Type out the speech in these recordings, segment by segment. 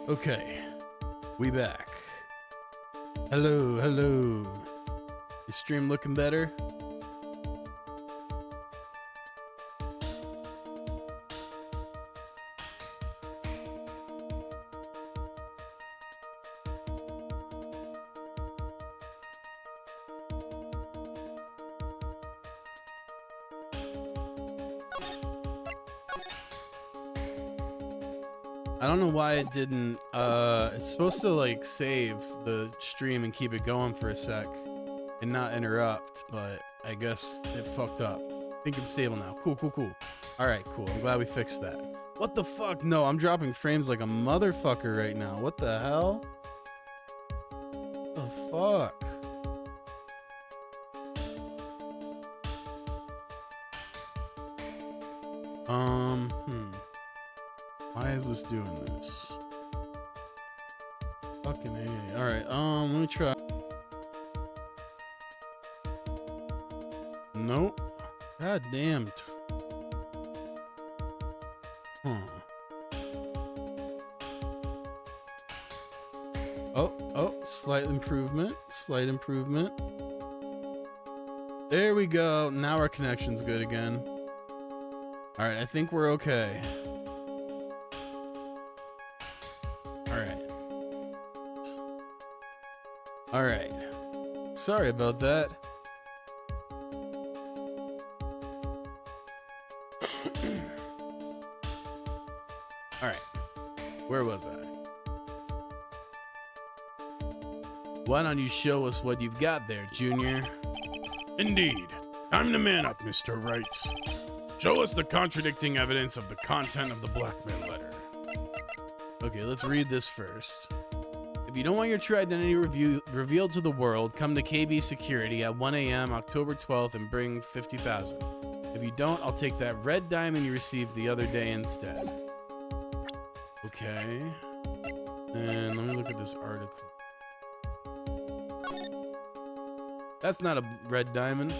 Okay, we back. Hello, hello. Is stream looking better? I don't know why it didn't, it's supposed to like save the stream and keep it going for a sec and not interrupt, but I guess it fucked up. I think I'm stable now. Cool, cool, cool. All right, cool. I'm glad we fixed that. What the fuck? No, I'm dropping frames like a motherfucker right now. What the hell? What the fuck? Why is this doing this? Fucking A. Alright, let me try. Nope. God damn. Huh. Oh, slight improvement. Slight improvement. There we go. Now our connection's good again. Alright, I think we're okay. All right. Sorry about that. All right. Where was I? Why don't you show us what you've got there, Junior? Indeed. Time to man up, Mr. Wright. Show us the contradicting evidence of the content of the blackmail letter. Okay, let's read this first. If you don't want your true identity revealed to the world, come to KB Security at 1 a.m. October 12th and bring 50,000. If you don't, I'll take that red diamond you received the other day instead. Okay. And let me look at this article. That's not a red diamond.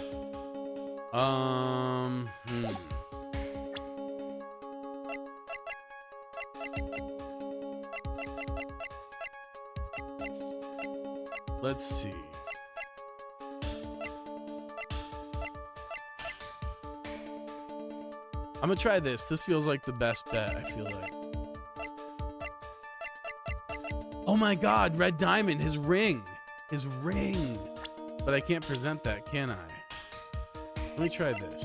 Let's see. I'm gonna try this. This feels like the best bet, I feel like. Oh my god, red diamond, his ring. His ring. But I can't present that, can I? Let me try this.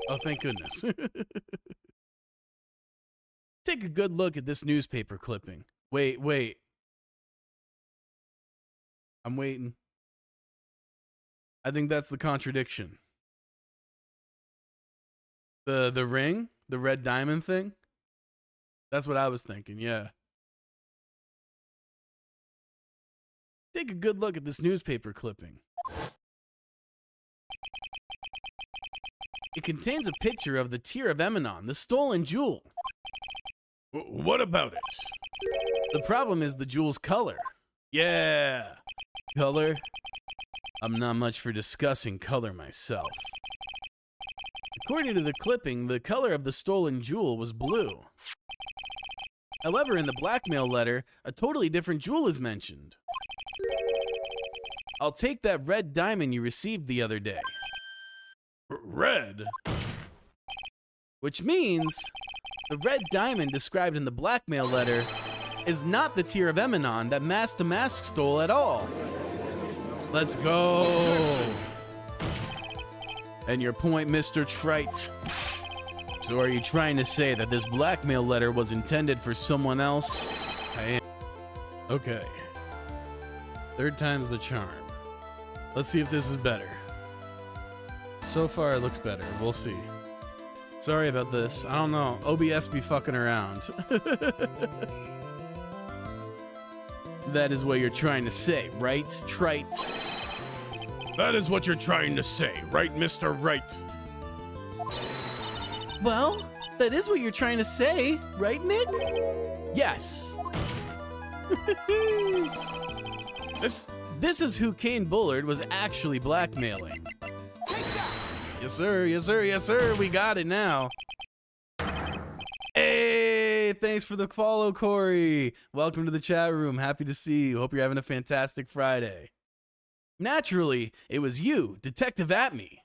Oh, thank goodness. Take a good look at this newspaper clipping. Wait. I'm waiting. I think that's the contradiction. The ring? The red diamond thing? That's what I was thinking, yeah. Take a good look at this newspaper clipping. It contains a picture of the Tear of Emanon, the stolen jewel. What about it? The problem is the jewel's color. Yeah. Color? I'm not much for discussing color myself. According to the clipping, the color of the stolen jewel was blue. However, in the blackmail letter, a totally different jewel is mentioned. I'll take that red diamond you received the other day. Red? Which means the red diamond described in the blackmail letter is not the Tear of Emanon that Mask to Mask stole at all. Let's go. And your point, Mr. Trite. So are you trying to say that this blackmail letter was intended for someone else? I am. Okay. Third time's the charm. Let's see if this is better. So far it looks better. We'll see. Sorry about this. I don't know. OBS be fucking around. That is what you're trying to say, right, Trite? That is what you're trying to say, right, Mr. Wright? Well, that is what you're trying to say, right, Nick? Yes. This is who Kane Bullard was actually blackmailing. Yes, sir. Yes, sir. Yes, sir. We got it now. Hey! thanks for the follow, Corey. Welcome to the chat room. Happy to see you. Hope you're having a fantastic Friday. Naturally, it was you, Detective Atme.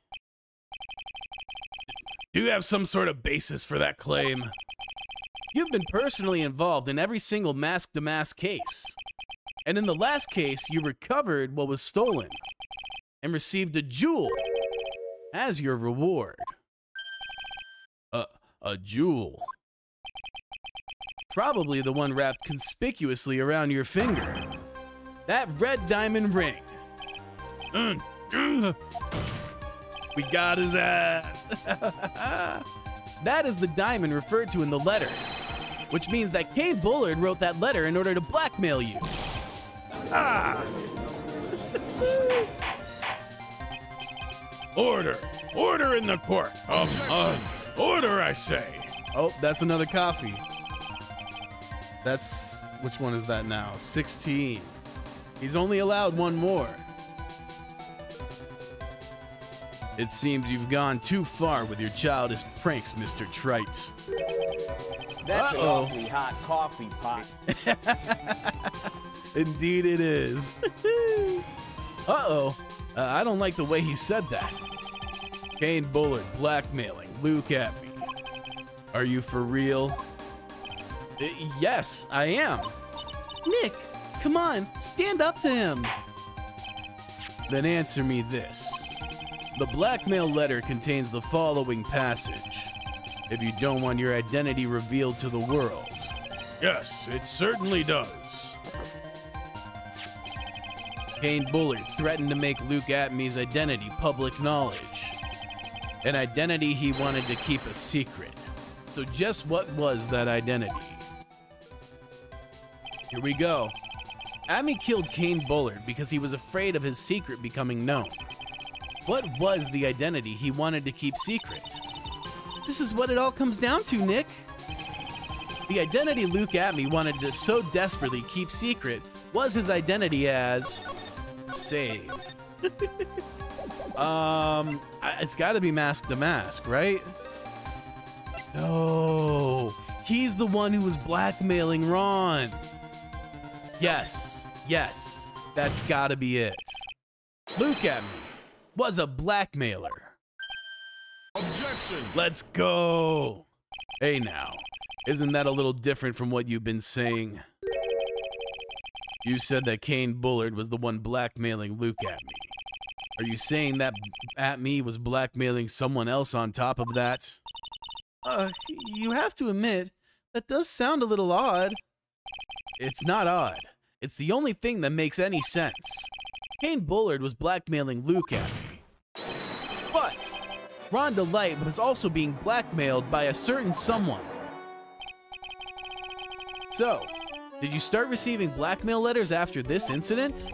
Do you have some sort of basis for that claim? You've been personally involved in every single mask-to-mask case. And in the last case, you recovered what was stolen and received a jewel as your reward. A jewel? Probably the one wrapped conspicuously around your finger. That red diamond ring. We got his ass. That is the diamond referred to in the letter, which means that Kane Bullard wrote that letter in order to blackmail you. Ah! Order! Order in the court! Order, I say! Oh, that's another coffee. That's, which one is that now? 16. He's only allowed one more. It seems you've gone too far with your childish pranks, Mr. Trite. That's an awfully hot coffee pot. Indeed it is. I don't like the way he said that. Kane Bullard blackmailing Luke Atme. Are you for real? Yes, I am. Nick, come on, stand up to him. Then answer me this. The blackmail letter contains the following passage. If you don't want your identity revealed to the world. Yes, it certainly does. Kane Bullard threatened to make Luke Atme's identity public knowledge. An identity he wanted to keep a secret. So just what was that identity? Here we go. Atme killed Kane Bullard because he was afraid of his secret becoming known. What was the identity he wanted to keep secret? This is what it all comes down to, Nick. The identity Luke Atme wanted to so desperately keep secret was his identity as... Save. It's gotta be Mask to Mask, right? No, he's the one who was blackmailing Ron. Yes, that's gotta be it. Luke Atme was a blackmailer. Objection! Let's go. Hey now, isn't that a little different from what you've been saying? You said that Kane Bullard was the one blackmailing Luke Atme. Are you saying that Atme was blackmailing someone else on top of that? You have to admit, that does sound a little odd. It's not odd. It's the only thing that makes any sense. Kane Bullard was blackmailing Luke Atme. But Rhonda Light was also being blackmailed by a certain someone. So, did you start receiving blackmail letters after this incident?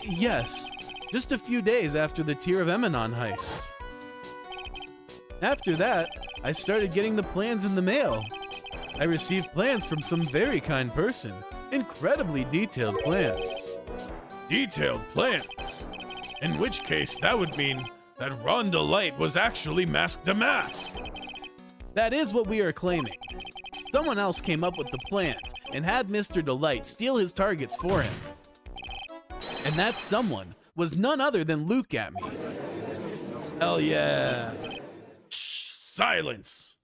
Yes, just a few days after the Tear of Emanon heist. After that, I started getting the plans in the mail. I received plans from some very kind person. Incredibly detailed plans. Detailed plans? In which case, that would mean that Rhonda Light was actually Mask to Mask. That is what we are claiming. Someone else came up with the plans and had Mr. Delight steal his targets for him. And that someone was none other than Luke Atme. Hell yeah. Shh, silence.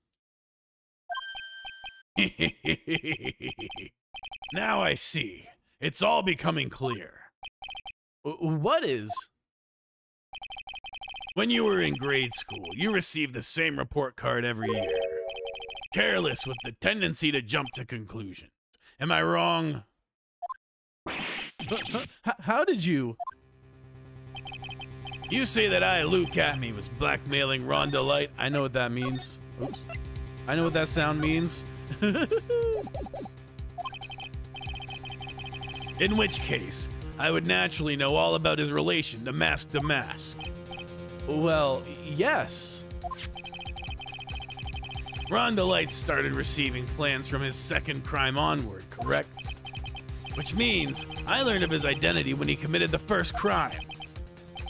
Now I see. It's all becoming clear. What is? When you were in grade school, you received the same report card every year. Careless with the tendency to jump to conclusions. Am I wrong? How did you? You say that I, Luke Atme, was blackmailing Rhonda Light. I know what that means. Oops. I know what that sound means. In which case, I would naturally know all about his relation to Mask to Mask. Well, yes. Rhonda Light started receiving plans from his second crime onward, correct? Which means I learned of his identity when he committed the first crime.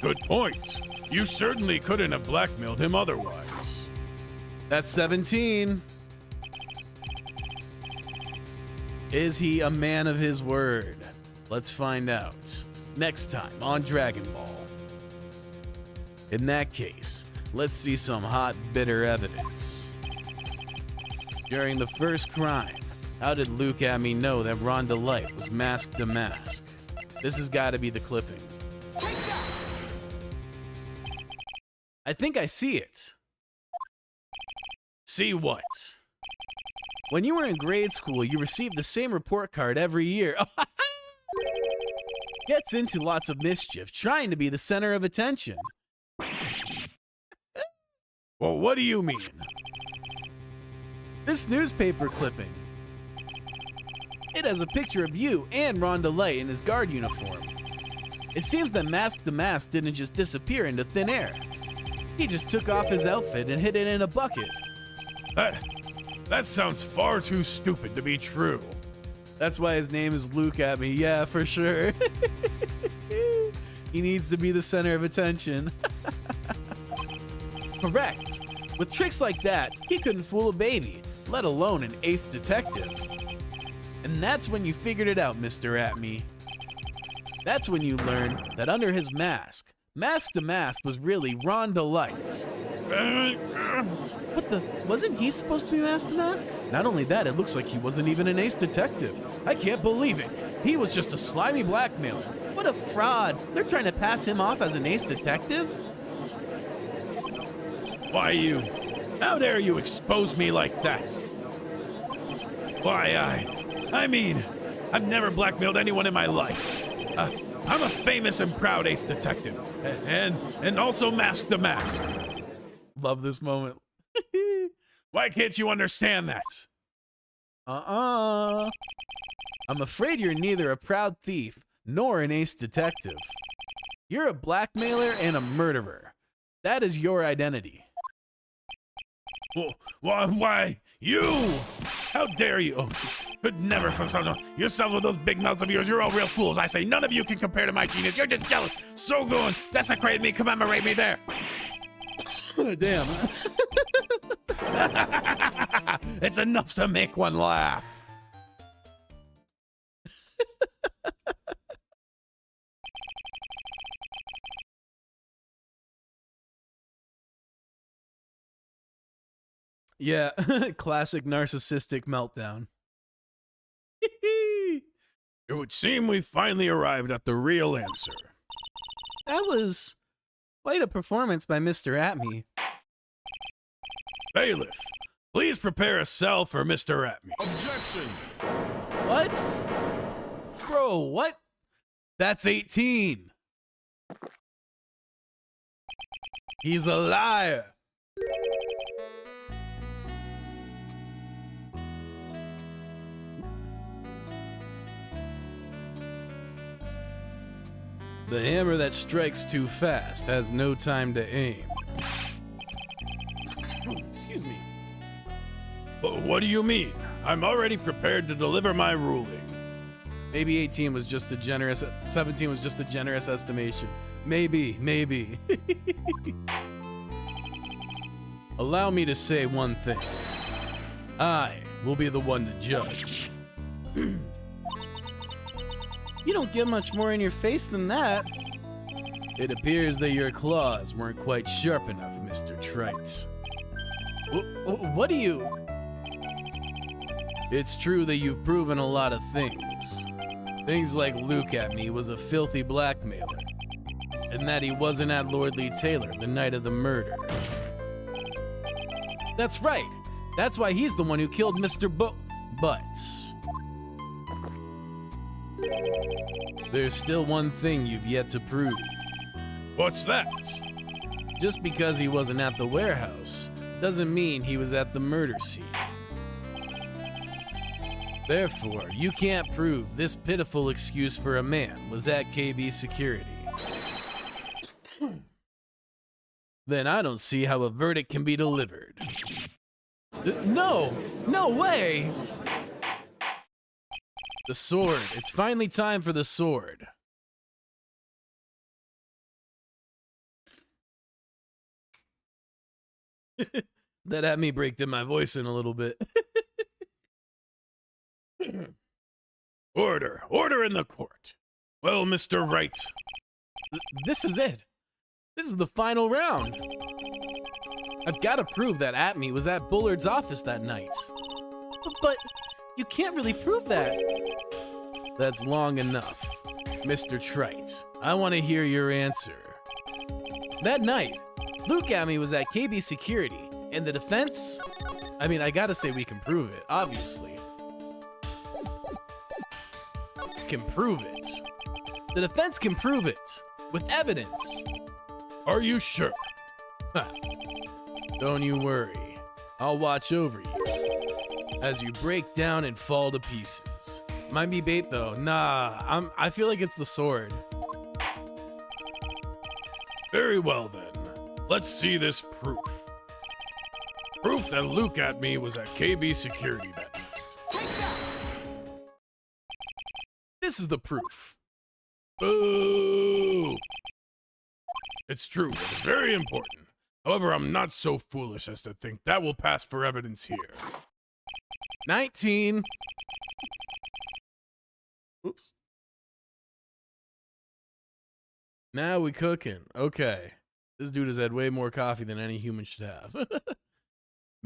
Good point. You certainly couldn't have blackmailed him otherwise. That's 17. Is he a man of his word? Let's find out. Next time on Dragon Ball. In that case, let's see some hot, bitter evidence. During the first crime, how did Luke Amy know that Rhonda Light was masked to mask? This has got to be the clipping. I think I see it. See what? When you were in grade school, you received the same report card every year. Gets into lots of mischief, trying to be the center of attention. Well, what do you mean? This newspaper clipping. It has a picture of you and Rhonda Light in his guard uniform. It seems that Mask the Mask didn't just disappear into thin air. He just took off his outfit and hid it in a bucket. That sounds far too stupid to be true. That's why his name is Luke at me. Yeah, for sure. He needs to be the center of attention. Correct. With tricks like that, he couldn't fool a baby, let alone an ace detective. And that's when you figured it out, Mr. Atme. That's when you learned that under his mask, Mask to Mask was really Rhonda Light. What the? Wasn't he supposed to be Mask to Mask? Not only that, it looks like he wasn't even an ace detective. I can't believe it. He was just a slimy blackmailer. What a fraud. They're trying to pass him off as an ace detective? Why how dare you expose me like that? Why, I mean, I've never blackmailed anyone in my life. I'm a famous and proud ace detective, and also Mask to Mask. Love this moment. Why can't you understand that? I'm afraid you're neither a proud thief nor an ace detective. You're a blackmailer and a murderer. That is your identity. Why, you? How dare you? Could never for some yourself with those big mouths of yours. You're all real fools. I say none of you can compare to my genius. You're just jealous. So good. Desecrate me. Commemorate me there. Damn. It's enough to make one laugh. Yeah, classic narcissistic meltdown. It would seem we finally arrived at the real answer. That was quite a performance by Mr. Atme. Bailiff, please prepare a cell for Mr. Atme. Objection! What? Bro, what? That's 18. He's a liar. The hammer that strikes too fast has no time to aim. Excuse me. But what do you mean? I'm already prepared to deliver my ruling. Maybe 18 was just a generous, 17 was just a generous estimation. Maybe. Allow me to say one thing. I will be the one to judge. You don't get much more in your face than that. It appears that your claws weren't quite sharp enough, Mr. Trite. What do you... It's true that you've proven a lot of things. Things like Luke at me was a filthy blackmailer, and that he wasn't at Lord Lee Taylor the night of the murder. That's right. That's why he's the one who killed Mr. But... there's still one thing you've yet to prove. What's that? Just because he wasn't at the warehouse doesn't mean he was at the murder scene. Therefore, you can't prove this pitiful excuse for a man was at KB Security. Then I don't see how a verdict can be delivered. No way! The sword. It's finally time for the sword. That had me break my voice in a little bit. Order! Order in the court! Well, Mr. Wright, This is it. This is the final round. I've got to prove that Atme was at Bullard's office that night. But you can't really prove that. That's long enough. Mr. Trite, I want to hear your answer. That night, Luke Atme was at KB Security, and the defense? I mean, I gotta say we can prove it, obviously. Can prove it. The defense can prove it, with evidence. are you sure? Don't you worry. I'll watch over you as you break down and fall to pieces. Might be bait though. Nah, I feel like it's the sword. Very well then. Let's see this proof. Proof that Luke Atme was at KB Security that night. This is the proof. Boo! It's true, it is very important. However, I'm not so foolish as to think that will pass for evidence here. 19. Oops. Now we cooking. Okay. This dude has had way more coffee than any human should have.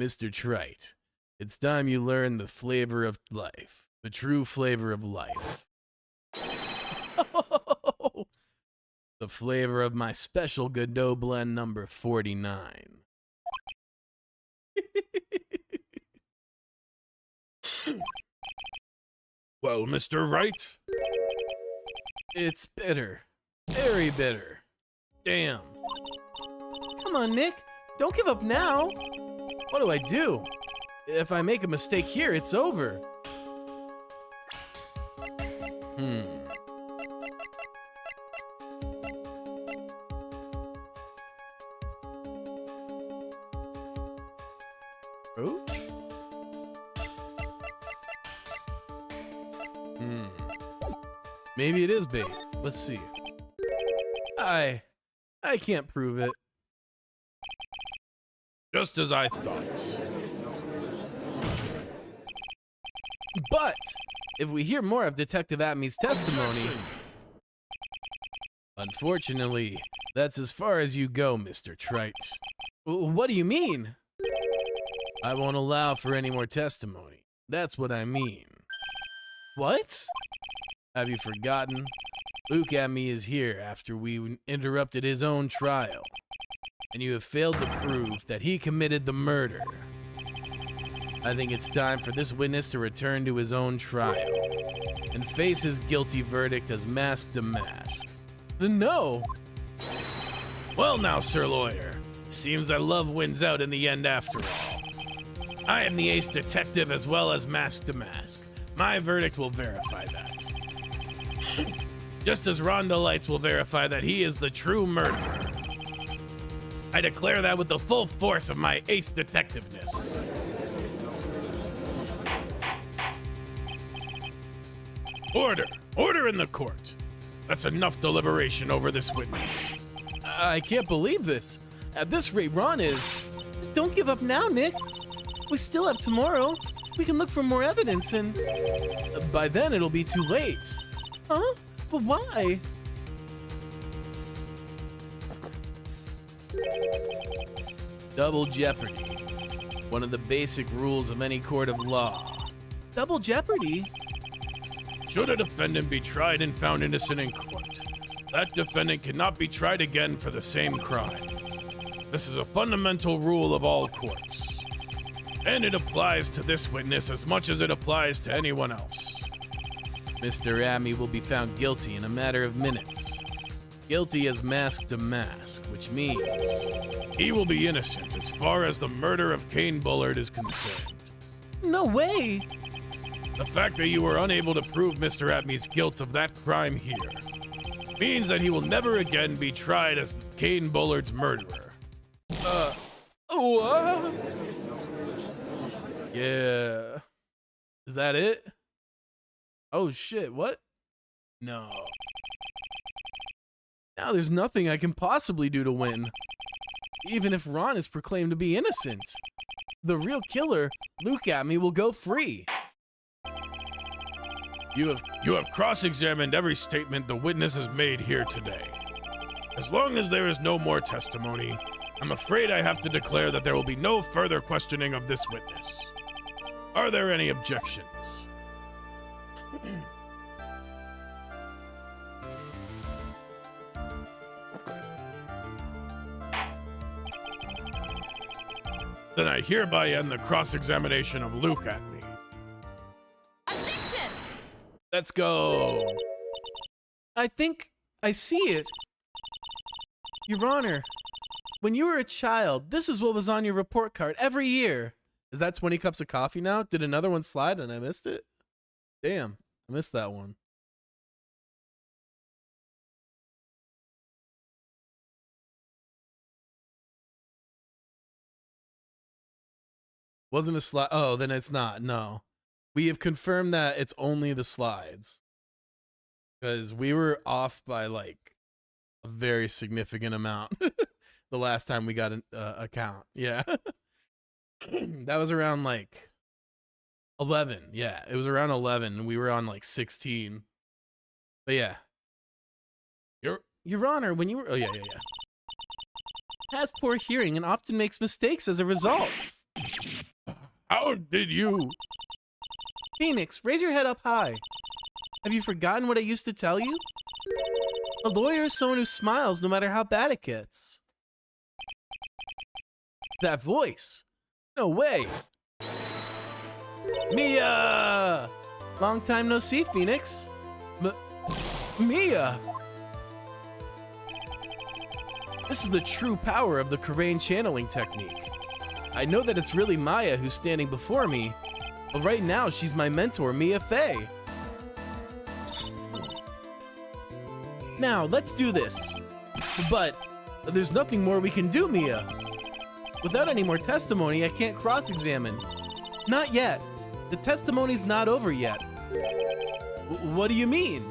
Mr. Trite, it's time you learn the flavor of life. The true flavor of life. The flavor of my special Godot blend number 49. Well, Mr. Wright, It's bitter. Very bitter. Damn. Come on, Nick. Don't give up now. What do I do? If I make a mistake here, it's over. Oh? Maybe it is bait. Let's see. I can't prove it. just as I thought. But if we hear more of Detective Atme's testimony, unfortunately, that's as far as you go, Mr. Trite. What do you mean? I won't allow for any more testimony. That's what I mean. What? Have you forgotten? Luke Atme is here after we interrupted his own trial, and you have failed to prove that he committed the murder. I think it's time for this witness to return to his own trial and face his guilty verdict as mask to mask. No! Well now, Sir Lawyer, seems that love wins out in the end after all. I am the ace detective as well as mask to mask. My verdict will verify that. Just as Rhonda Lights will verify that he is the true murderer. I declare that with the full force of my ace detectiveness. Order! Order in the court! That's enough deliberation over this witness. I can't believe this. At this rate, Ron is. Don't give up now, Nick. We still have tomorrow. We can look for more evidence, and by then it'll be too late. Huh? But why? Double jeopardy. One of the basic rules of any court of law. Double jeopardy? Should a defendant be tried and found innocent in court, that defendant cannot be tried again for the same crime. This is a fundamental rule of all courts. And it applies to this witness as much as it applies to anyone else. Mr. Atme will be found guilty in a matter of minutes. Guilty as mask to mask, which means he will be innocent as far as the murder of Kane Bullard is concerned. No way! The fact that you were unable to prove Mr. Atme's guilt of that crime here means that he will never again be tried as Kane Bullard's murderer. What? Yeah. Is that it? Oh shit, what? No. Now there's nothing I can possibly do to win. Even if Ron is proclaimed to be innocent. The real killer, Luke Atme, will go free. You have cross-examined every statement the witness has made here today. As long as there is no more testimony, I'm afraid I have to declare that there will be no further questioning of this witness. Are there any objections? Then I hereby end the cross-examination of Luke at me. Objection! Let's go. I think I see it. Your Honor, when you were a child, this is what was on your report card every year. Is that 20 cups of coffee now? Did another one slide and I missed it? Damn, I missed that one. Wasn't a slide. Oh, then it's not. No. We have confirmed that it's only the slides. Because we were off by like a very significant amount the last time we got an account. Yeah. That was around like 11. Yeah, it was around 11 and we were on like 16. But yeah. Your Honor, when you were... Oh, yeah. Has poor hearing and often makes mistakes as a result. How did you? Phoenix, raise your head up high. Have you forgotten what I used to tell you? A lawyer is someone who smiles no matter how bad it gets. That voice. No way. Mia! Long time no see, Phoenix. Mia! This is the true power of the Karain channeling technique. I know that it's really Maya who's standing before me, but right now she's my mentor, Mia Fey. Now, let's do this. But there's nothing more we can do, Mia. Without any more testimony, I can't cross-examine. Not yet. The testimony's not over yet. What do you mean?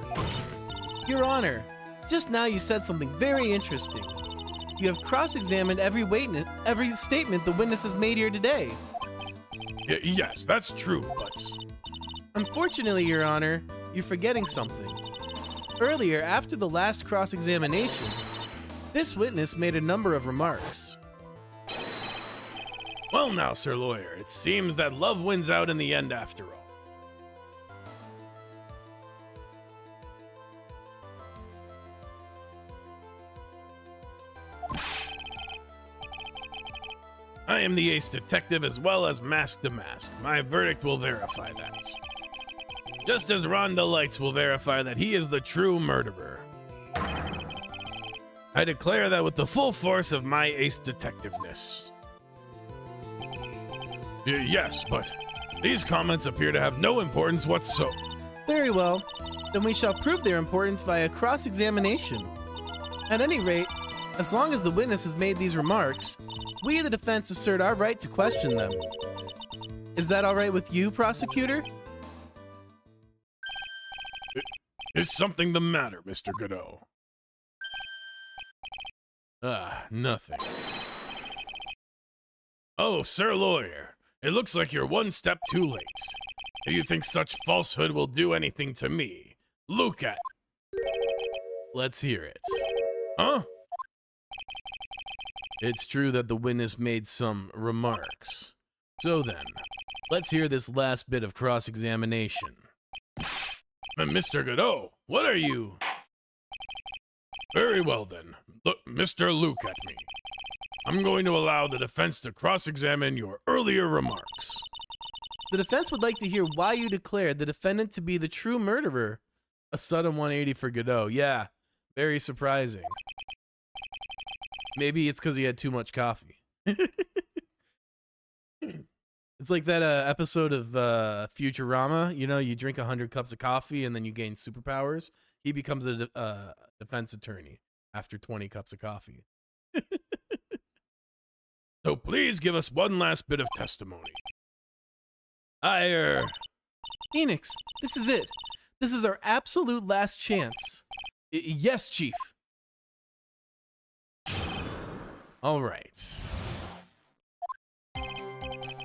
Your Honor, just now you said something very interesting. You have cross-examined every statement the witness has made here today. Yes, that's true, but... Unfortunately, Your Honor, you're forgetting something. Earlier, after the last cross-examination, this witness made a number of remarks. Well now, Sir Lawyer, it seems that love wins out in the end after all. I am the ace detective as well as mask to mask. My verdict will verify that. Just as Rhonda Lights will verify that he is the true murderer. I declare that with the full force of my ace detectiveness. Yes, but these comments appear to have no importance whatsoever. Very well. Then we shall prove their importance via cross-examination. At any rate, as long as the witness has made these remarks, we, the defense, assert our right to question them. Is that all right with you, prosecutor? Is something the matter, Mr. Godot? Nothing. Oh, Sir Lawyer, it looks like you're one step too late. Do you think such falsehood will do anything to me? Look at... Let's hear it. Huh? It's true that the witness made some remarks. So then, let's hear this last bit of cross-examination. Mr. Godot, what are you? Very well then. Look, Mr. Luke at me. I'm going to allow the defense to cross-examine your earlier remarks. The defense would like to hear why you declared the defendant to be the true murderer. A sudden 180 for Godot. Yeah, very surprising. Maybe it's because he had too much coffee. It's like that episode of Futurama. You know, you drink 100 cups of coffee and then you gain superpowers. He becomes a defense attorney after 20 cups of coffee. So please give us one last bit of testimony. Phoenix, this is it. This is our absolute last chance. Yes, Chief. All right.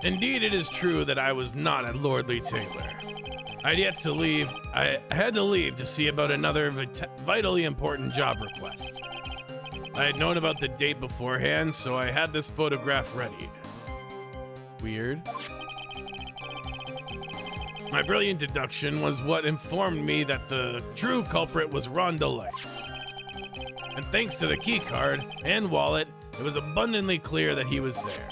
Indeed, it is true that I was not at Lordly Taylor. I'd yet to leave. I had to leave to see about another vitally important job request. I had known about the date beforehand, so I had this photograph readied. Weird. My brilliant deduction was what informed me that the true culprit was Rhonda Lights. And thanks to the key card and wallet, it was abundantly clear that he was there.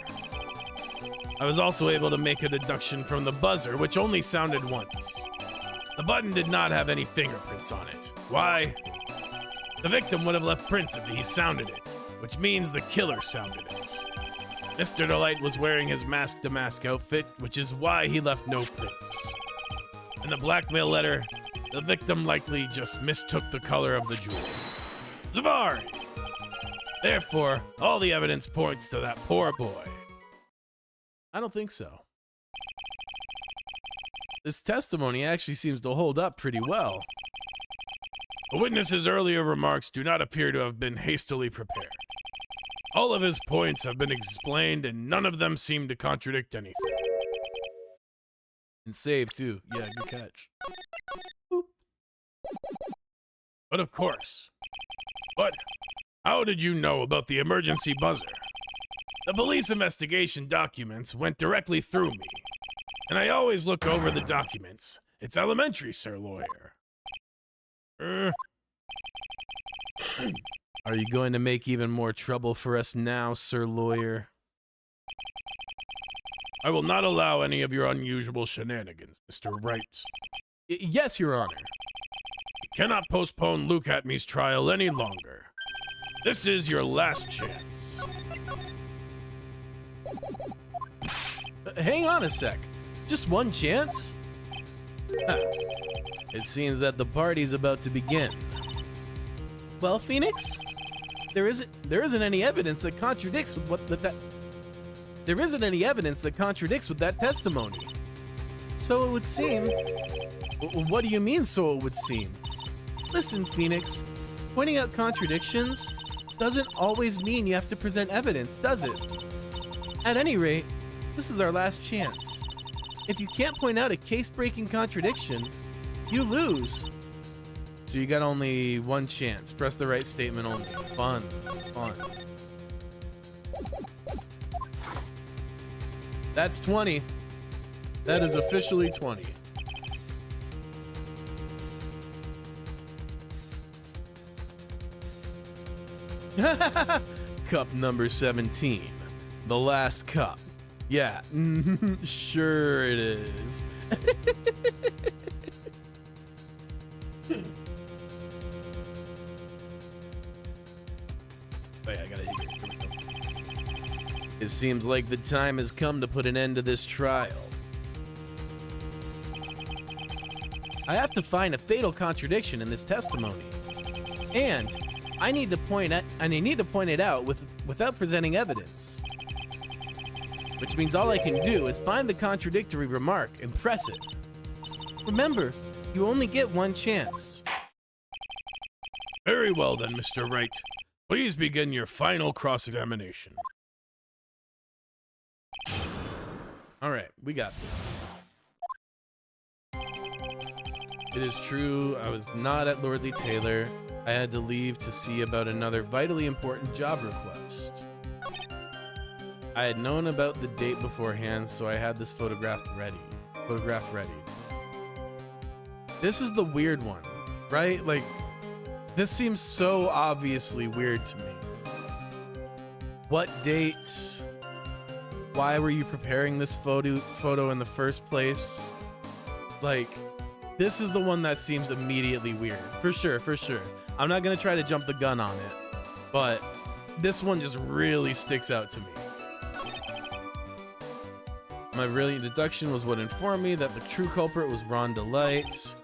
I was also able to make a deduction from the buzzer, which only sounded once. The button did not have any fingerprints on it. Why? The victim would have left prints if he sounded it, which means the killer sounded it. Mr. Delight was wearing his mask-to-mask outfit, which is why he left no prints. In the blackmail letter, the victim likely just mistook the color of the jewel. Zavari! Therefore, all the evidence points to that poor boy. I don't think so. This testimony actually seems to hold up pretty well. The witness's earlier remarks do not appear to have been hastily prepared. All of his points have been explained, and none of them seem to contradict anything. And save, too. Yeah, good catch. But of course. But how did you know about the emergency buzzer? The police investigation documents went directly through me, and I always look over the documents. It's elementary, Sir Lawyer. Are you going to make even more trouble for us now, Sir Lawyer? I will not allow any of your unusual shenanigans, Mr. Wright. Yes, Your Honor. You cannot postpone Luke Atme's trial any longer. This is your last chance. Hang on a sec. Just one chance? Huh. It seems that the party's about to begin. Well, Phoenix, there isn't any evidence that contradicts with there isn't any evidence that contradicts with that testimony. So it would seem. What do you mean, so it would seem? Listen, Phoenix, pointing out contradictions doesn't always mean you have to present evidence, does it? At any rate, this is our last chance. If you can't point out a case-breaking contradiction, you lose. So you got only one chance. Press the right statement only. Fun. That's 20. That is officially 20. Cup number 17. The last cup. Yeah, sure it is. Wait, I gotta It seems like the time has come to put an end to this trial. I have to find a fatal contradiction in this testimony. And I need to point it out without presenting evidence. Which means all I can do is find the contradictory remark and press it. Remember, you only get one chance. Very well then, Mr. Wright. Please begin your final cross-examination. All right, we got this. It is true, I was not at Lordly Taylor. I had to leave to see about another vitally important job request. I had known about the date beforehand, so I had this photograph ready. This is the weird one, right? Like, this seems so obviously weird to me. What date? Why were you preparing this photo in the first place? Like, this is the one that seems immediately weird. For sure. I'm not gonna try to jump the gun on it, but this one just really sticks out to me. My brilliant deduction was what informed me that the true culprit was Rhonda Light.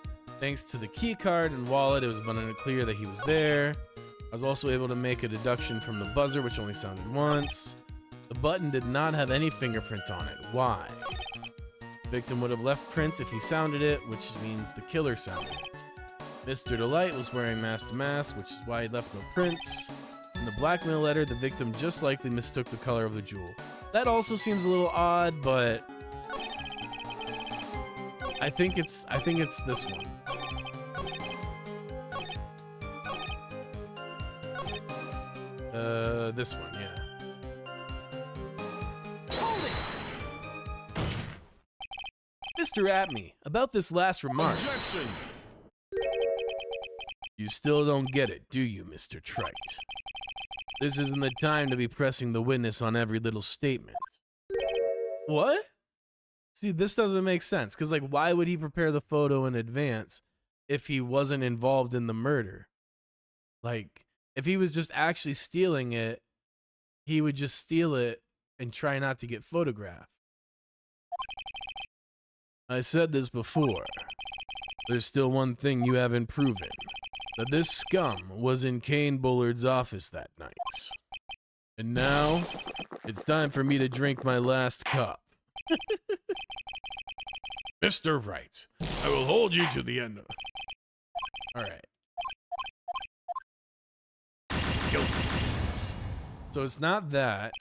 Thanks to the key card and wallet, it was abundantly clear that he was there. I was also able to make a deduction from the buzzer, which only sounded once. The button did not have any fingerprints on it. Why? The victim would have left prints if he sounded it, which means the killer sounded it. Mr. Delight was wearing mask to mask, which is why he left no prints. In the blackmail letter, the victim just likely mistook the color of the jewel. That also seems a little odd, but I think it's this one. This one, yeah. Mr. Atme, about this last remark. Objection! You still don't get it, do you, Mr. Trite? This isn't the time to be pressing the witness on every little statement. What? See, this doesn't make sense, because, like, why would he prepare the photo in advance if he wasn't involved in the murder? Like, if he was just actually stealing it, he would just steal it and try not to get photographed. I said this before. There's still one thing you haven't proven. That this scum was in Kane Bullard's office that night. And now, it's time for me to drink my last cup. Mr. Wright, I will hold you to the end of... Alright. Guilty. So it's not that.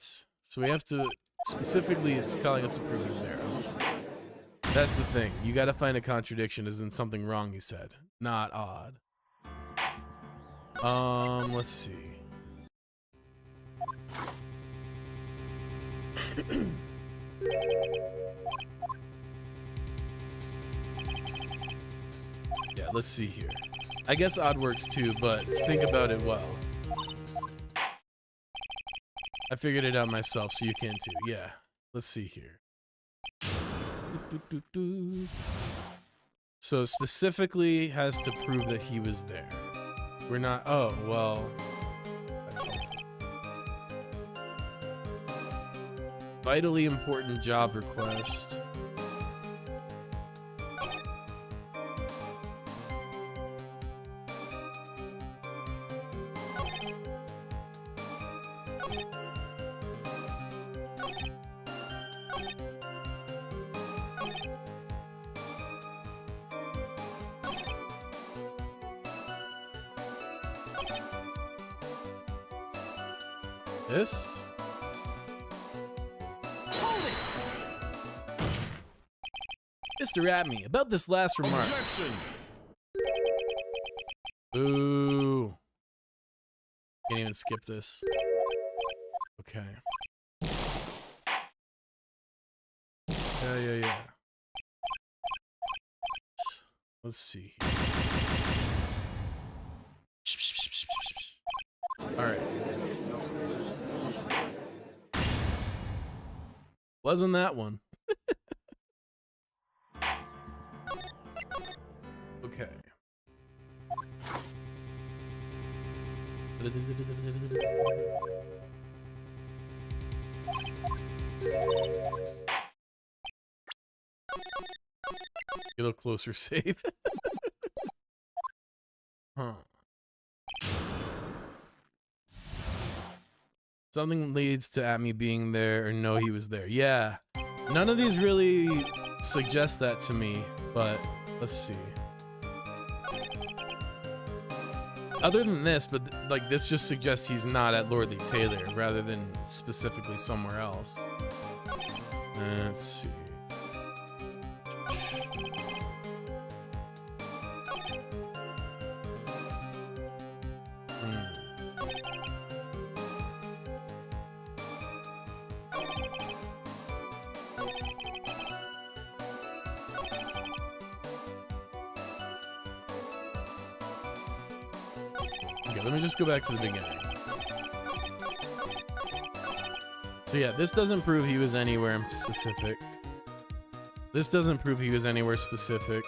So we have to... Specifically, it's telling us to prove he's there. That's the thing. You gotta find a contradiction as in something wrong he said. Not odd. Let's see. Yeah, let's see here. I guess odd works too, but think about it well. I figured it out myself, so you can too. Yeah. Let's see here. So specifically has to prove that he was there. We're not... Oh, well... That's helpful. Vitally important job request. This? Mr. Atme, about this last remark. Objection! Boo. Can't even skip this. Okay. Yeah. Let's see. Alright. Wasn't that one? Okay. Get a little closer, save. Huh. Something leads to Atme being there or know he was there. Yeah. None of these really suggest that to me, but let's see. Other than this, but like this just suggests he's not at Lordly Taylor rather than specifically somewhere else. Let's see. Okay, let me just go back to the beginning. So yeah, this doesn't prove he was anywhere specific. This doesn't prove he was anywhere specific.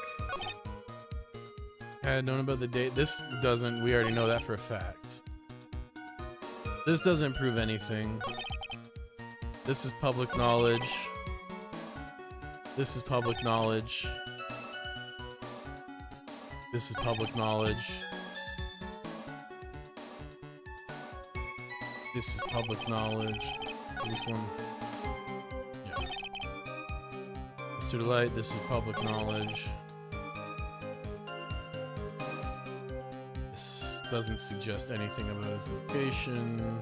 Had known about the date. This doesn't. We already know that for a fact. This doesn't prove anything. This is public knowledge. This is public knowledge. This is public knowledge. This is public knowledge. Is this one? Yeah. Mr. Delight, this is public knowledge. This doesn't suggest anything about his location.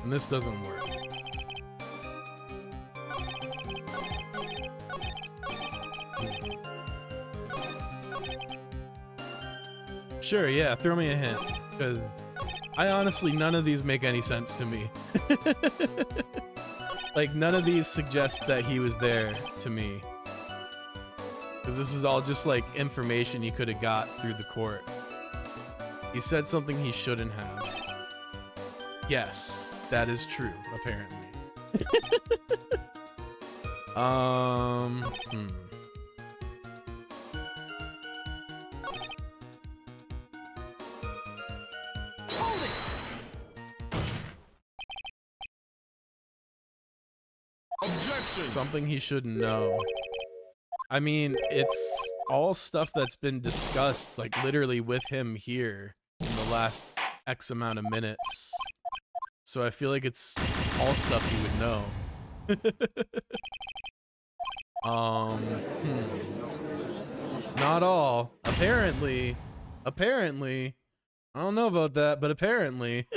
And this doesn't work. Sure, yeah, throw me a hint. Because I honestly, none of these make any sense to me. Like, none of these suggest that he was there to me. Because this is all just, like, information he could have got through the court. He said something he shouldn't have. Yes, that is true, apparently. Hold it! Objection! Something he shouldn't know. I mean, it's all stuff that's been discussed, like, literally with him here in the last X amount of minutes. So I feel like it's all stuff he would know. Not all. Apparently. Apparently. I don't know about that, but apparently.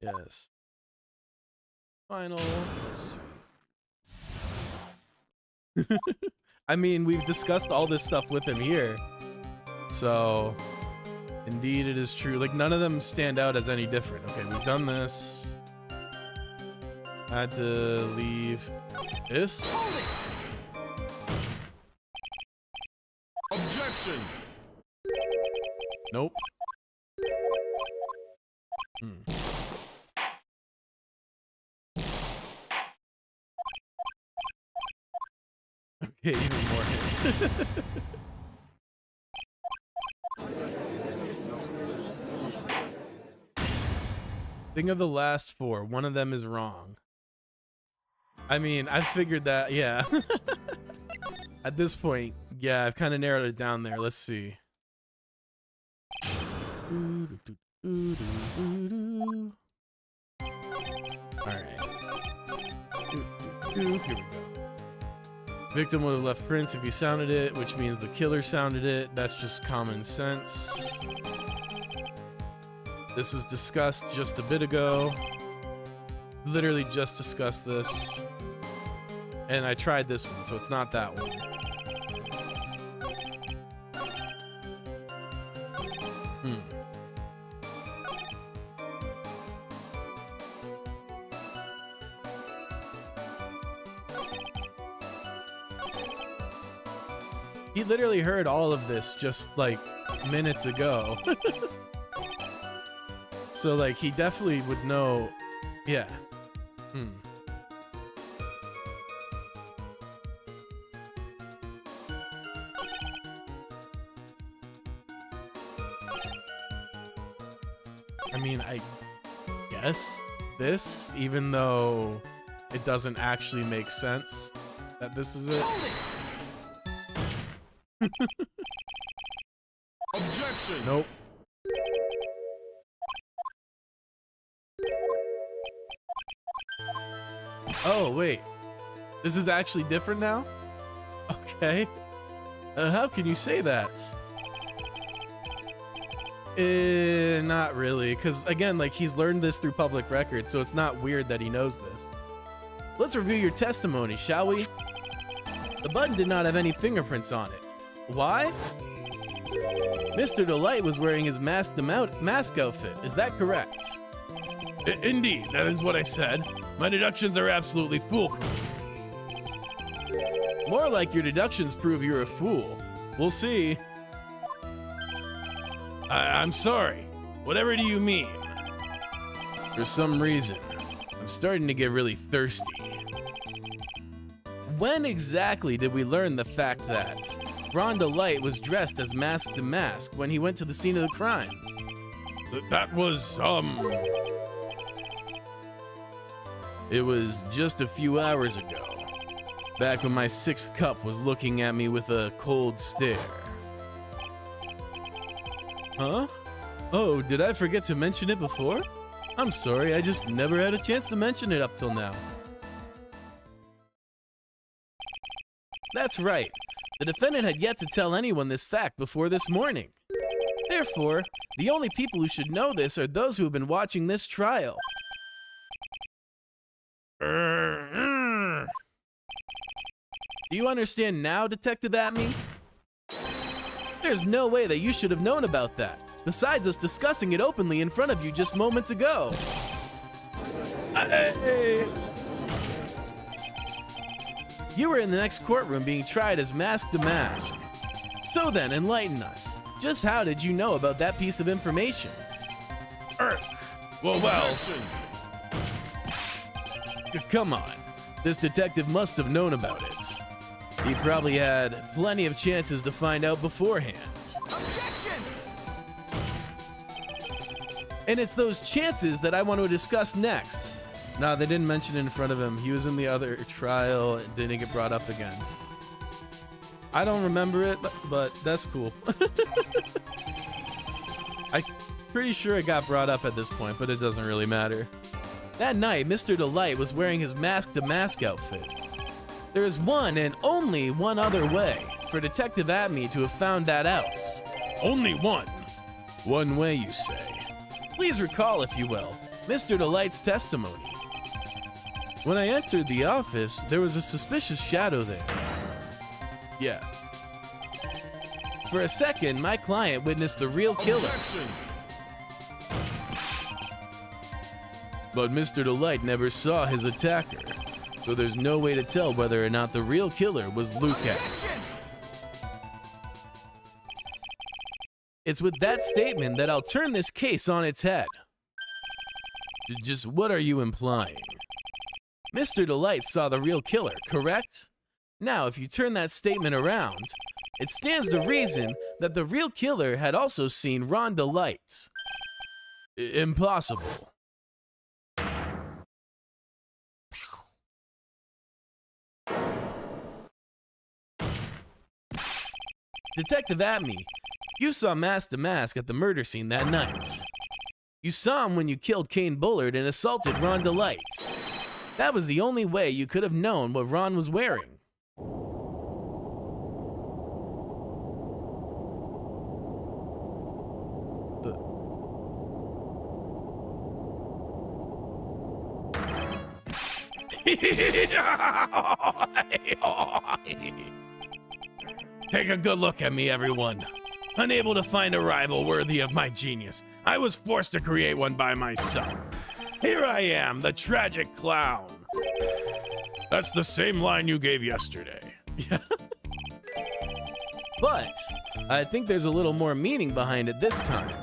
Yes. Final. Let's see. I mean, we've discussed all this stuff with him here. So, indeed it is true. Like, none of them stand out as any different. Okay, we've done this. I had to leave this. Objection! Nope. Okay, even more hits. Think of the last four. One of them is wrong. I mean, I figured that, yeah. At this point, yeah, I've kind of narrowed it down there. Let's see. Alright. Here we go. Victim would have left prints if he sounded it, which means the killer sounded it. That's just common sense. This was discussed just a bit ago. Literally just discussed this. And I tried this one, so it's not that one. He literally heard all of this just like minutes ago. So like he definitely would know. Yeah. I mean, I guess this, even though it doesn't actually make sense that this is it. Objection! Nope. Oh, wait. This is actually different now? Okay. How can you say that? Not really, because again, like, he's learned this through public record, so it's not weird that he knows this. Let's review your testimony, shall we? The button did not have any fingerprints on it. Why? Mr. Delight was wearing his mask outfit. Is that correct? Indeed, that is what I said. My deductions are absolutely foolproof. More like your deductions prove you're a fool. We'll see. I'm sorry. Whatever do you mean? For some reason, I'm starting to get really thirsty. When exactly did we learn the fact that Rhonda Light was dressed as Mask to Mask when he went to the scene of the crime? That was, It was just a few hours ago, back when my sixth cup was looking at me with a cold stare. Huh? Oh, did I forget to mention it before? I'm sorry, I just never had a chance to mention it up till now. That's right. The defendant had yet to tell anyone this fact before this morning. Therefore, the only people who should know this are those who have been watching this trial. Do you understand now, Detective Atme? There's no way that you should have known about that, besides us discussing it openly in front of you just moments ago. You were in the next courtroom being tried as Mask to Mask. So then, enlighten us. Just how did you know about that piece of information? Well, Come on. This detective must have known about it. He probably had plenty of chances to find out beforehand. Objection! And it's those chances that I want to discuss next. No, they didn't mention it in front of him. He was in the other trial and didn't get brought up again. I don't remember it, but that's cool. I'm pretty sure it got brought up at this point, but it doesn't really matter. That night, Mr. Delight was wearing his Mask to Mask outfit. There is one and only one other way for Detective Atme to have found that out. only one. One way, you say? Please recall, if you will, Mr. Delight's testimony. When I entered the office, there was a suspicious shadow there. Yeah. For a second, my client witnessed the real killer. Objection. But Mr. Delight never saw his attacker, so there's no way to tell whether or not the real killer was Lucat. It's with that statement that I'll turn this case on its head. Just what are you implying? Mr. Delight saw the real killer, correct? Now, if you turn that statement around, it stands to reason that the real killer had also seen Ron Delight. Impossible. Detective Atme, you saw Mask to Mask at the murder scene that night. You saw him when you killed Kane Bullard and assaulted Ron Delight. That was the only way you could have known what Ron was wearing. Take a good look at me, everyone. Unable to find a rival worthy of my genius, I was forced to create one by myself. Here I am, the tragic clown. That's the same line you gave yesterday. But I think there's a little more meaning behind it this time.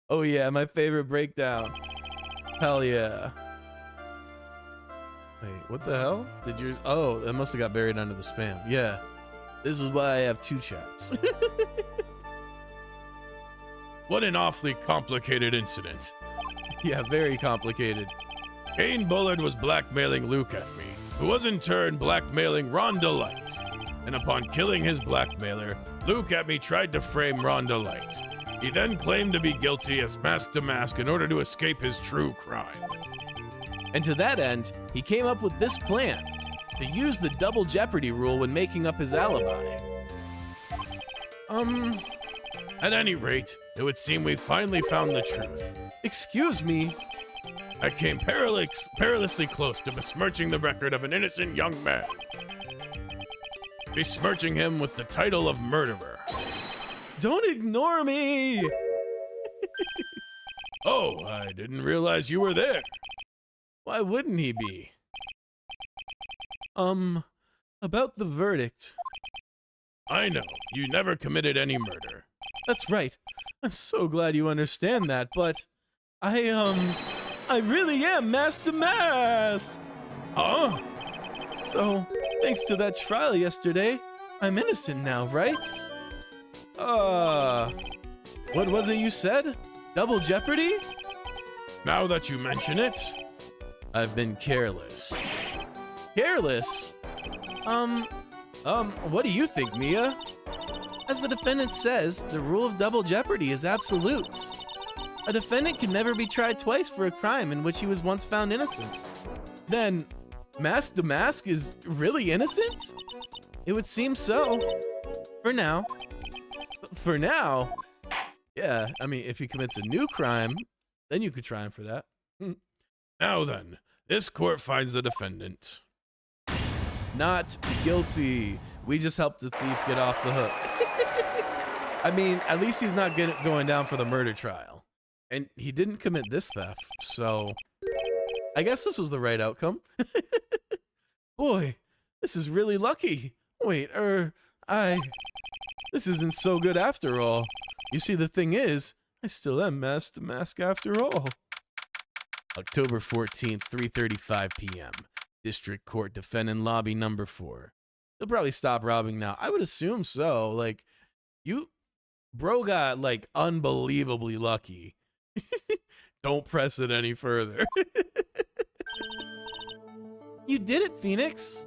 Oh yeah, my favorite breakdown. Hell yeah. Wait, what the hell? Did yours? Oh, that must have got buried under the spam. Yeah. This is why I have two chats. What an awfully complicated incident. Yeah, very complicated. Kane Bullard was blackmailing Luke at me, who was in turn blackmailing Ron Delight. And upon killing his blackmailer, Luke at me tried to frame Ron Delight. He then claimed to be guilty as Mask to Mask in order to escape his true crime. And to that end, he came up with this plan, to use the double jeopardy rule when making up his alibi. At any rate, it would seem we finally found the truth. Excuse me. I came perilously close to besmirching the record of an innocent young man. Besmirching him with the title of murderer. Don't ignore me. Oh, I didn't realize you were there. Why wouldn't he be? About the verdict. I know, you never committed any murder. That's right. I'm so glad you understand that, but I really am Mask to Mask. Huh? So, thanks to that trial yesterday, I'm innocent now, right? What was it you said? Double jeopardy? Now that you mention it, I've been careless. Careless? What do you think, Mia? As the defendant says, the rule of double jeopardy is absolute. A defendant can never be tried twice for a crime in which he was once found innocent. Then, Mask to Mask is really innocent? It would seem so. For now. For now? Yeah, I mean, if he commits a new crime, then you could try him for that. Now then, this court finds the defendant not guilty. We just helped the thief get off the hook. I mean, at least he's not going down for the murder trial. And he didn't commit this theft, so I guess this was the right outcome. Boy, this is really lucky. Wait, this isn't so good after all. You see, the thing is, I still am masked to mask after all. October 14th, 3:35 p.m. District Court Defendant Lobby number 4. They'll probably stop robbing now. I would assume so. Like, bro got, like, unbelievably lucky. Don't press it any further. You did it, Phoenix.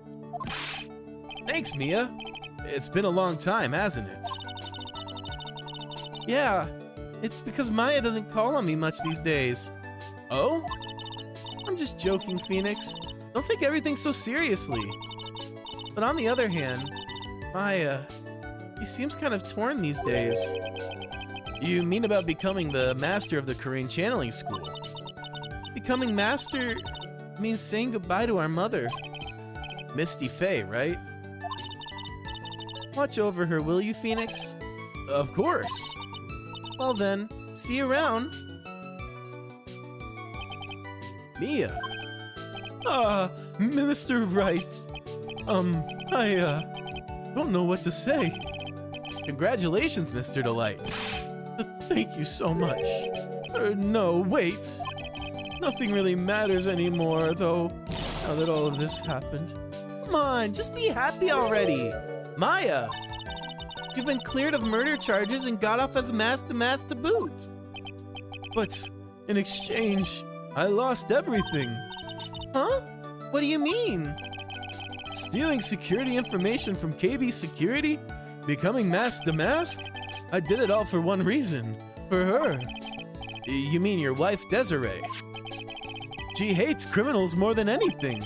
Thanks, Mia. It's been a long time, hasn't it? Yeah, it's because Maya doesn't call on me much these days. Oh? I'm just joking, Phoenix. Don't take everything so seriously. But on the other hand, Maya, he seems kind of torn these days. You mean about becoming the master of the Korean channeling school? Becoming master means saying goodbye to our mother. Misty Faye, right? Watch over her, will you, Phoenix? Of course. Well then, see you around. Mia. Minister Wright. I don't know what to say. Congratulations, Mr. Delight. Thank you so much. No, wait. Nothing really matters anymore, though, now that all of this happened. Come on, just be happy already. Maya, you've been cleared of murder charges and got off as mask to boot. But in exchange, I lost everything. Huh? What do you mean? Stealing security information from KB Security? Becoming mask to mask? I did it all for one reason. For her. You mean your wife, Desiree? She hates criminals more than anything.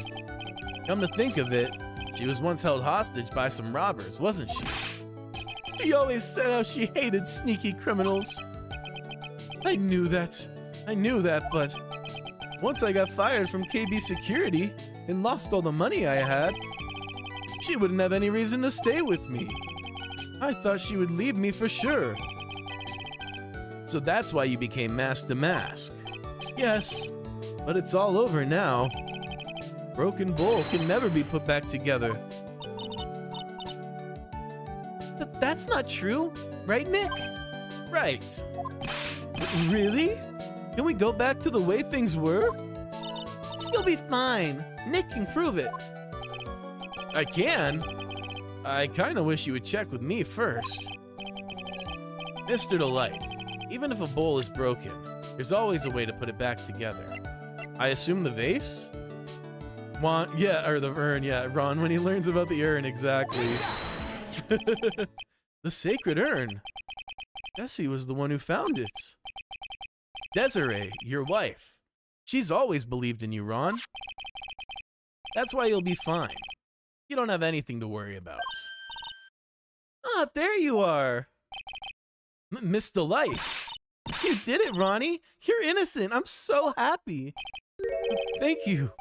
Come to think of it, she was once held hostage by some robbers, wasn't she? She always said how she hated sneaky criminals. I knew that, but once I got fired from KB Security and lost all the money I had, she wouldn't have any reason to stay with me. I thought she would leave me for sure. So that's why you became mask to mask. Yes, but it's all over now. Broken bowl can never be put back together. That's not true, right, Nick? Right. Really? Can we go back to the way things were? You'll be fine. Nick can prove it. I can? I kinda wish you would check with me first. Mr. Delight, even if a bowl is broken, there's always a way to put it back together. I assume the vase? Or the urn, yeah. Ron, when he learns about the urn, exactly. The sacred urn. Bessie was the one who found it. Desiree, your wife. She's always believed in you, Ron. That's why you'll be fine. You don't have anything to worry about. Ah, there you are. Miss Delight. You did it, Ronnie. You're innocent. I'm so happy. Thank you.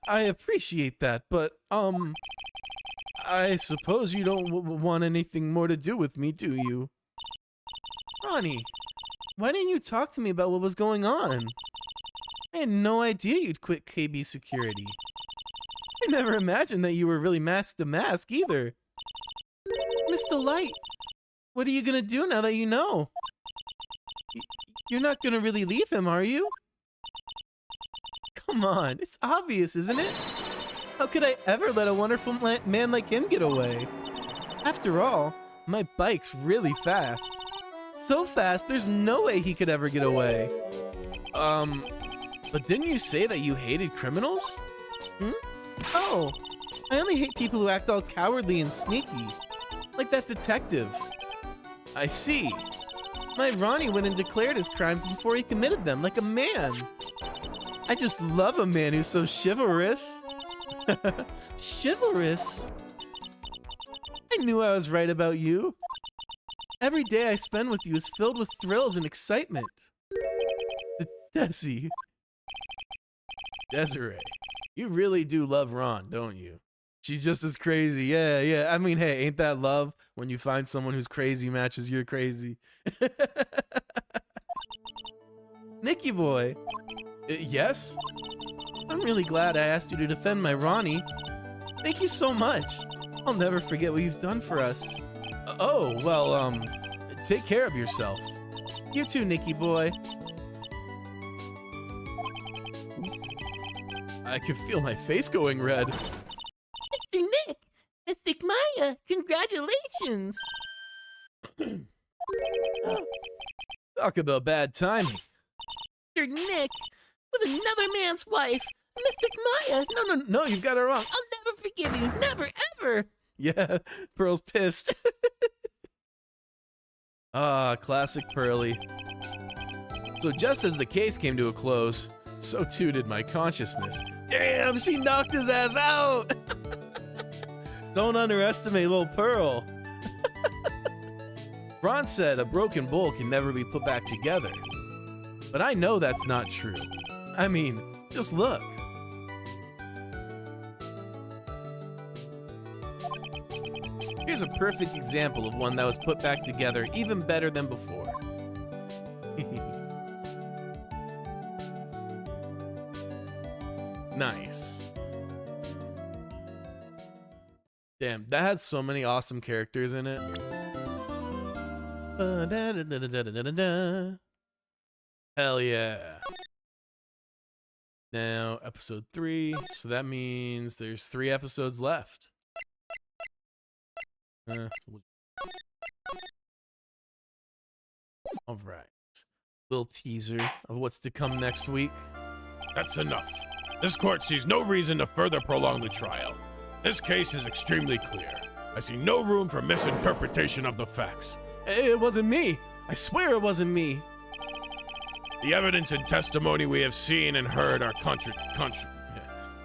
I appreciate that, but, I suppose you don't want anything more to do with me, do you? Ronnie, why didn't you talk to me about what was going on? I had no idea you'd quit KB Security. I never imagined that you were really mask to mask either. Miss Delight, what are you gonna do now that you know? You're not gonna really leave him, are you? Come on, it's obvious, isn't it? How could I ever let a wonderful man like him get away? After all, my bike's really fast. So fast, there's no way he could ever get away. But didn't you say that you hated criminals? Oh, I only hate people who act all cowardly and sneaky. Like that detective. I see. My Ronnie went and declared his crimes before he committed them, like a man. I just love a man who's so chivalrous. Chivalrous? I knew I was right about you. Every day I spend with you is filled with thrills and excitement. Desi. Desiree, you really do love Ron, don't you? She's just as crazy. Yeah, yeah. I mean, hey, ain't that love when you find someone who's crazy matches your crazy? Nicky boy. Yes? I'm really glad I asked you to defend my Ronnie. Thank you so much. I'll never forget what you've done for us. Oh, well, take care of yourself. You too, Nicky boy. I can feel my face going red. Mr. Nick, Mystic Maya, congratulations! Talk about bad timing. Mr. Nick, with another man's wife, Mystic Maya. No, you've got it wrong. I'll never forgive you, never, ever! Yeah, Pearl's pissed. Ah, classic Pearly. So just as the case came to a close, so too did my consciousness. Damn, she knocked his ass out! Don't underestimate little Pearl. Ron said a broken bowl can never be put back together. But I know that's not true. I mean, just look. Here's a perfect example of one that was put back together even better than before. Nice. Damn, that had so many awesome characters in it. Hell yeah. Now, episode 3, so that means there's 3 episodes left. All right. Little teaser of what's to come next week. That's enough. This court sees no reason to further prolong the trial. This case is extremely clear. I see no room for misinterpretation of the facts. It wasn't me. I swear it wasn't me. The evidence and testimony we have seen and heard are The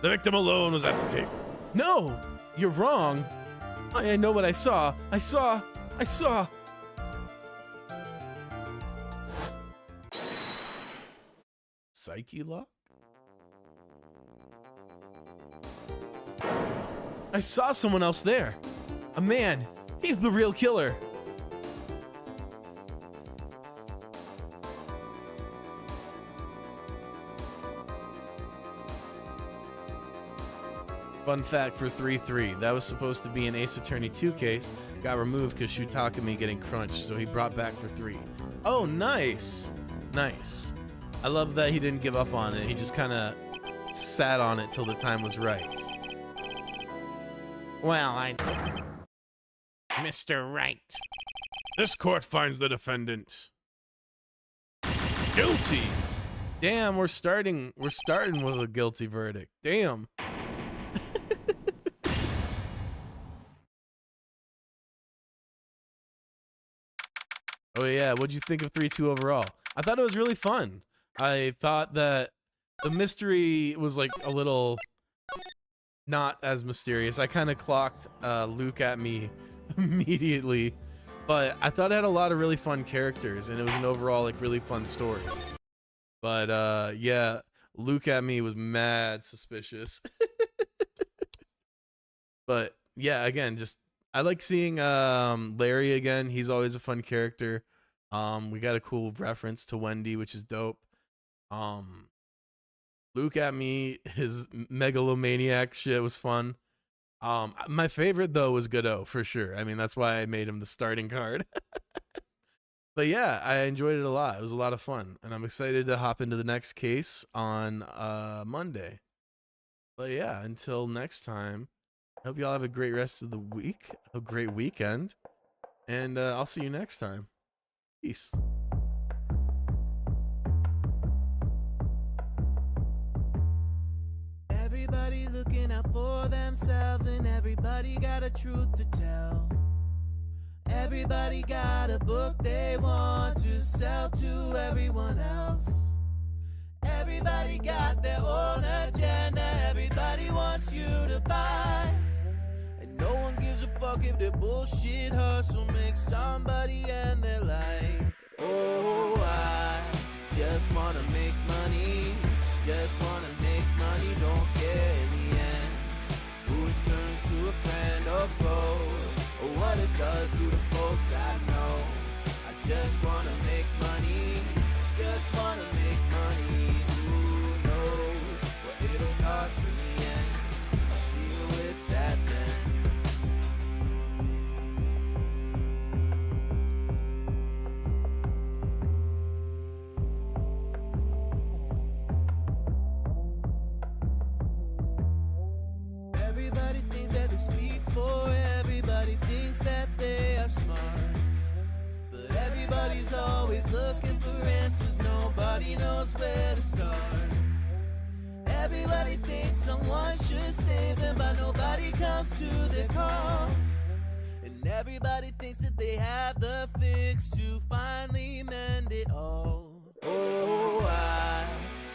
victim alone was at the table. No, you're wrong. I know what I saw. I saw. Psyche lock? I saw someone else there. A man. He's the real killer. Fun fact for 3-3, that was supposed to be an Ace Attorney 2 case, got removed because Shutakami getting crunched, so he brought back for 3. Oh, nice. Nice. I love that he didn't give up on it, he just kind of sat on it till the time was right. Well, Mr. Right. This court finds the defendant guilty. Damn, we're starting with a guilty verdict. Damn. Oh yeah, what'd you think of 3-2 overall? I thought it was really fun. I thought that the mystery was like a little not as mysterious. I kind of clocked Luke at me immediately, but I thought it had a lot of really fun characters and it was an overall like really fun story. But yeah, Luke at me was mad suspicious. But yeah, again, just I like seeing Larry again. He's always a fun character. We got a cool reference to Wendy, which is dope. Luke at me, his megalomaniac shit was fun. My favorite though was Godot for sure. I mean, that's why I made him the starting card. But yeah, I enjoyed it a lot. It was a lot of fun, and I'm excited to hop into the next case on Monday. But yeah, until next time. I hope y'all have a great rest of the week, a great weekend, and I'll see you next time. Peace. everybody looking out for themselves, and everybody got a truth to tell. Everybody got a book they want to sell to everyone else. Everybody got their own agenda, everybody wants you to buy. And no one gives a fuck if their bullshit hustle makes somebody end their life. Oh, I just wanna make money, just wanna make money, don't care in the end who it turns to a friend or foe, or what it does to the folks I know. I just wanna make money, just wanna make money. Who knows what it'll cost in the end? I'll deal with that then. Everybody thinks that they speak for everybody, thinks that they are smart. But everybody's always looking for answers, nobody knows where to start. Everybody thinks someone should save them, but nobody comes to their call. And everybody thinks that they have the fix to finally mend it all. Oh, I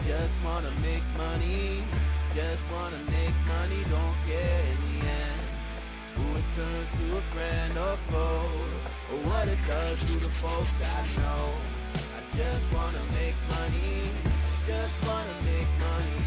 just wanna make money, just wanna make money, don't care in the end who it turns to a friend or foe, or what it does to the folks I know. I just wanna make money, just wanna make money.